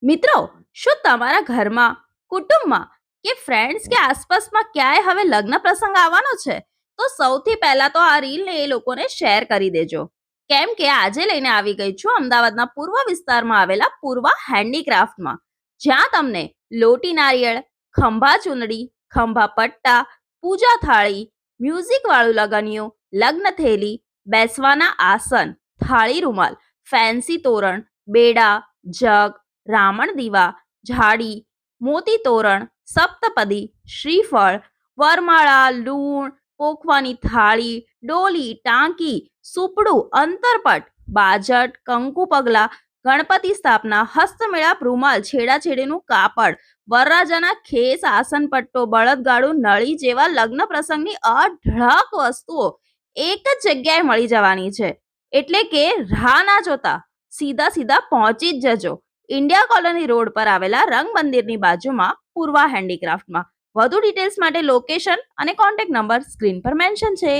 મિત્રો, શું તમારા ઘરમાં, કુટુંબમાં કે ફ્રેન્ડ્સ કે આસપાસમાં ક્યાંય હવે લગ્ન પ્રસંગ આવવાનો છે? તો સૌથી પહેલા તો આ રીલને એ લોકોને શેર કરી દેજો. કેમ કે આજે લઈને આવી ગઈ છું અમદાવાદના પૂર્વ વિસ્તારમાં આવેલા પૂર્વા હેન્ડીક્રાફ્ટમાં, જ્યાં તમને લોટી નારિયેળ, ખંભા ચૂંદડી, ખંભા પટ્ટા, પૂજા થાળી, મ્યુઝિક વાળું લગનિયું, લગ્ન થેલી, બેસવાના આસન, થાળી રૂમાલ, ફેન્સી તોરણ, બેડા, જગ, રામણ દીવા, ઝાડી, મોતી તોરણ, સપ્તપદી, શ્રીફળ, વરમાળા, લૂણ, પોખવાની થાળી, ડોલી, ટાંકી, સુપડું, અંતરપટ, બાજટ, કંકુ પગલા, ગણપતિ સ્થાપના, હસ્તમેળાપ રૂમાલ, છેડાછેડીનું કાપડ, વરરાજાના ખેસ, આસનપટ્ટો, બળદગાડું, નળી જેવા લગ્ન પ્રસંગની અઢળક વસ્તુઓ એક જ જગ્યાએ મળી જવાની છે. એટલે કે રાહ ના જોતા સીધા પહોંચી જ જજો ઇન્ડિયા કોલોની રોડ પર આવેલા રંગ મંદિરની બાજુમાં પૂર્વા હેન્ડીક્રાફ્ટમાં. વધુ ડિટેલ્સ માટે લોકેશન અને કોન્ટેક્ટ નંબર સ્ક્રીન પર મેન્શન છે.